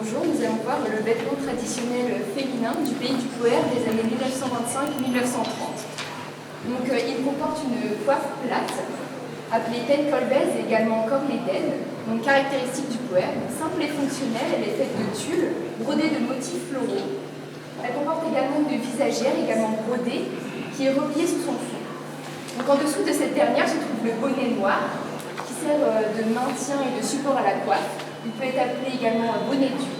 bonjour, nous allons voir le vêtement traditionnel féminin du pays du Poher des années 1925-1930. Donc, il comporte une coiffe plate, appelée tête colbaise et également corlédaine, donc caractéristique du Poher. Simple et fonctionnelle, elle est faite de tulle, brodée de motifs floraux. Elle comporte également une visagière, également brodée, qui est repliée sous son fond. Donc, en dessous de cette dernière se trouve le bonnet noir, qui sert de maintien et de support à la coiffe. Il peut être appelé également un bonnet dû.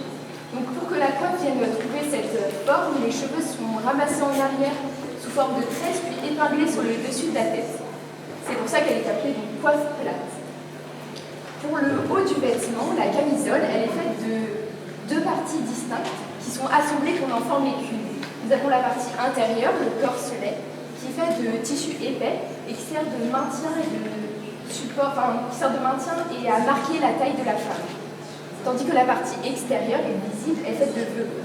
Donc pour que la coiffe vienne trouver cette forme, les cheveux sont ramassés en arrière sous forme de tresse puis épinglés sur le dessus de la tête. C'est pour ça qu'elle est appelée donc coiffe plate. Pour le haut du vêtement, la camisole, elle est faite de deux parties distinctes qui sont assemblées pour n'en former qu'une. Nous avons la partie intérieure, le corselet, qui est fait de tissu épais et qui sert de maintien et de support, qui sert de maintien et à marquer la taille de la femme. Tandis que la partie extérieure est visible est faite de velours.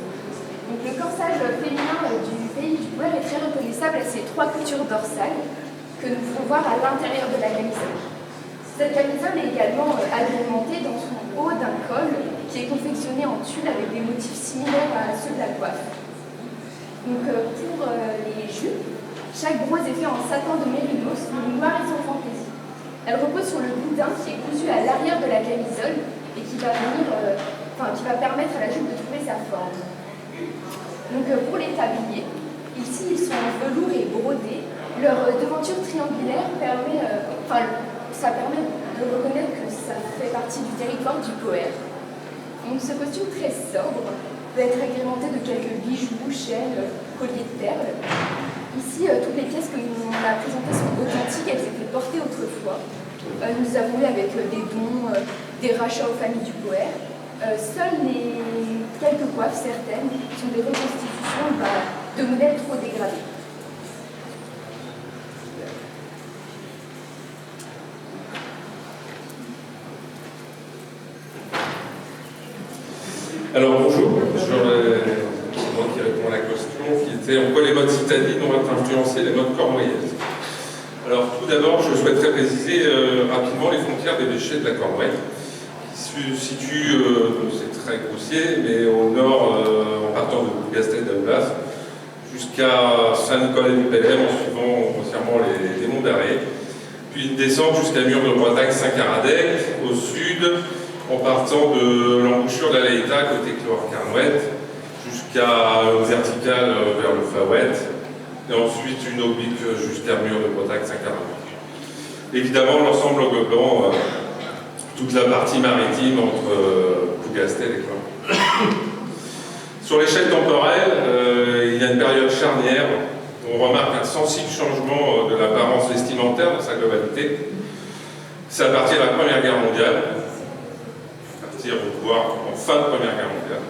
Donc le corsage féminin du pays du Poher est très reconnaissable à ses trois coutures dorsales que nous pouvons voir à l'intérieur de la camisole. Cette camisole est également agrémentée dans son haut d'un col qui est confectionné en tulle avec des motifs similaires à ceux de la coiffe. Donc pour les jupes, chaque brose est faite en satin de mérinos, noir et sans fantaisie. Elle repose sur le boudin qui est cousu à l'arrière de la camisole et qui va permettre à la jupe de trouver sa forme. Donc pour les tabliers, ici ils sont en velours et brodés. Leur devanture triangulaire permet de reconnaître que ça fait partie du territoire du Poher. Donc ce costume très sobre peut être agrémenté de quelques bijoux, chaînes, colliers de perles. Ici, toutes les pièces que l'on a présentées sont authentiques, elles étaient portées autrefois. Nous avons eu avec des dons, des rachats aux familles du Poher. Seules les quelques coiffes, certaines, sont des reconstitutions de modèles trop dégradés. Alors bonjour, c'est moi qui réponds à la question qui était en quoi les modes citadines ont influencé les modes cornouaillaises. Alors tout d'abord, je souhaiterais préciser rapidement les frontières des déchets de la Cornouaille, qui se situent, c'est très grossier, mais au nord, en partant de Plougastel d'Aulas, jusqu'à Saint-Nicolas-du-Pélem, en suivant grossièrement les monts d'Arrée, puis une descente jusqu'à Mur de Bretagne Saint-Caradec, au sud, en partant de l'embouchure de la Laïta, côté Clohars-Carnouët, jusqu'à une verticale vers le Fawet, et ensuite une oblique jusqu'à Mur de Bretagne Saint-Caradec. Évidemment, l'ensemble englobant toute la partie maritime entre Plougastel et Clohars. Sur l'échelle temporelle, il y a une période charnière où on remarque un sensible changement de l'apparence vestimentaire dans sa globalité. C'est à partir de la Première Guerre mondiale, voire en fin de Première Guerre mondiale.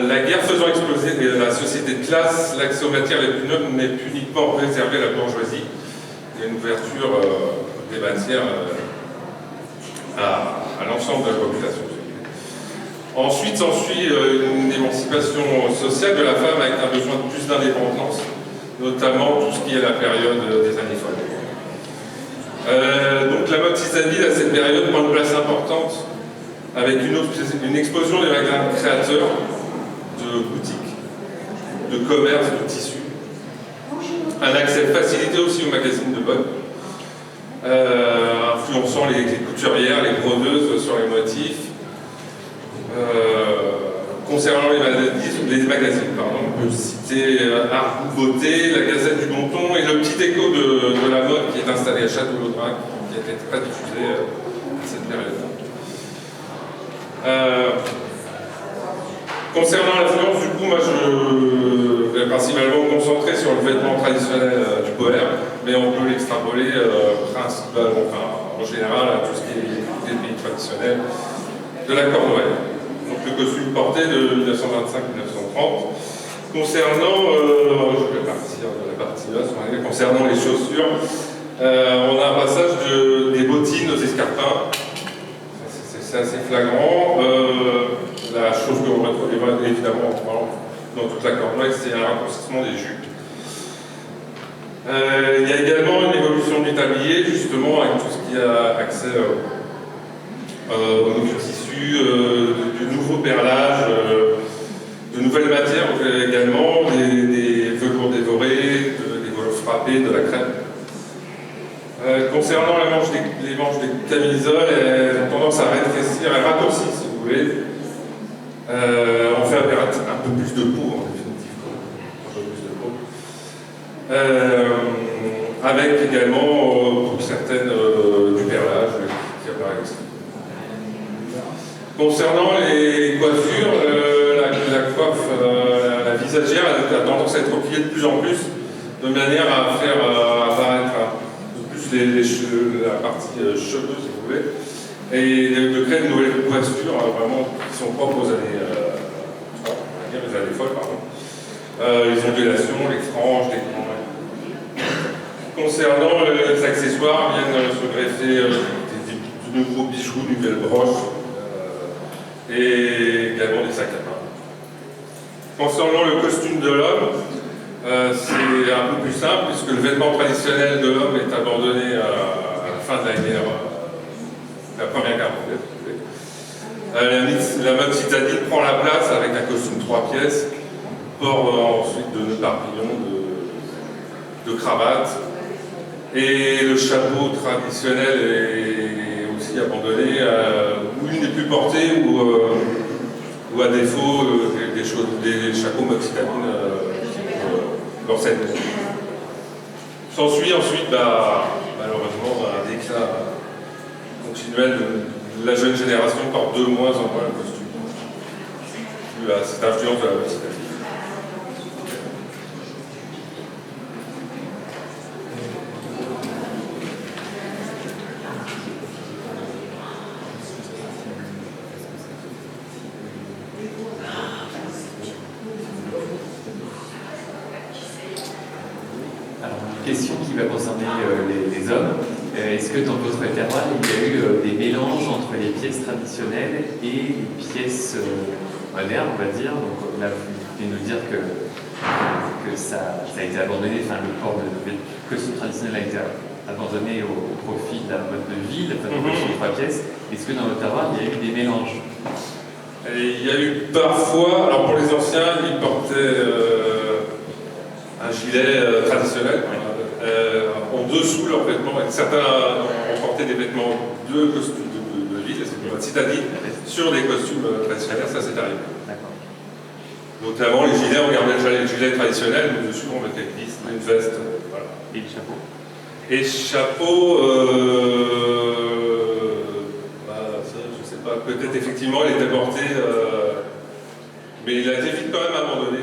La guerre faisant exploser la société de classe, l'accès aux matières les plus nobles n'est plus uniquement réservé à la bourgeoisie. Il y a une ouverture des matières à l'ensemble de la population. Ensuite s'ensuit une émancipation sociale de la femme avec un besoin de plus d'indépendance, notamment tout ce qui est la période des années folles. Donc la mode citadine à cette période prend une place importante avec une explosion des magasins créateurs, de boutiques, de commerces, de tissus. Un accès facilité aussi aux magazines de mode, influençant les couturières, les brodeuses sur les motifs. Concernant les magazines, on peut citer Art Beauté, la Gazette du Bon Ton et le petit écho de la mode qui est installé à Château-Lautrec, qui a été très diffusé à cette période-là. Concernant l'influence, du coup, moi je vais principalement me concentrer sur le vêtement traditionnel du Poher, mais on peut l'extrapoler principalement, en général, à tout ce qui est des pays traditionnels de la Cornouaille. Donc le costume porté de 1925-1930. Concernant, je vais partir de la partie là, concernant les chaussures, on a un passage des bottines aux escarpins. C'est assez flagrant. La chose que l'on retrouve évidemment dans toute la Cornouaille, c'est un raccourcissement des jupes. Il y a également une évolution du tablier, justement, avec tout ce qui a accès aux nouveaux tissus, de nouveaux concernant les manches des camisoles, elles ont tendance à rétrécir, elles raccourcissent, si vous voulez. On fait apparaître un peu plus de peau, en définitive. Un peu plus de peau. Avec également, pour certaines, du perlage qui apparaît aussi. Concernant les coiffures, la coiffe, la visagère a tendance à être repliée de plus en plus, de manière à faire apparaître un peu plus la partie cheveux, si vous voulez, et de créer de nouvelles coiffures vraiment qui sont propres aux années folles, pardon. Les ondulations, les franges, les crans. Concernant les accessoires, viennent se greffer de nouveaux bijoux, de nouvelles broches, et également des sacs à main. Concernant le costume de l'homme, c'est un peu plus simple puisque le vêtement traditionnel de l'homme est abandonné à la fin de la Première Guerre mondiale. La mode citadine prend la place avec un costume 3 pièces, port ensuite de nœuds papillons, de cravates, et le chapeau traditionnel est aussi abandonné, ou il n'est plus porté, ou à défaut des chapeaux mode citadine dans cette maison. S'ensuit ensuite, malheureusement, un déclin continuel de la jeune génération porte de moins en moins le costume. Dû à cette influence de la mode citadine. Question qui va concerner les hommes. Est-ce que dans votre terroir, il y a eu des mélanges entre les pièces traditionnelles et les pièces modernes, on va dire? Donc là, vous venez nous dire que ça a été abandonné, enfin le port de costume traditionnel a été abandonné au profit de la mode de ville, enfin de costume 3 pièces. Est-ce que dans votre terroir, il y a eu des mélanges? Il y a eu parfois, alors pour les anciens, ils portaient un gilet traditionnel. En dessous leurs vêtements, et certains ont porté des vêtements de costumes de ville, c'est citadine, sur des costumes traditionnels, ça c'est arrivé. Notamment les gilets, on gardait déjà les gilets traditionnels, mais dessus on mettait une veste. Voilà. Et le chapeau? Et chapeau, ça, je sais pas, peut-être effectivement il était porté, mais il a été vite quand même abandonné.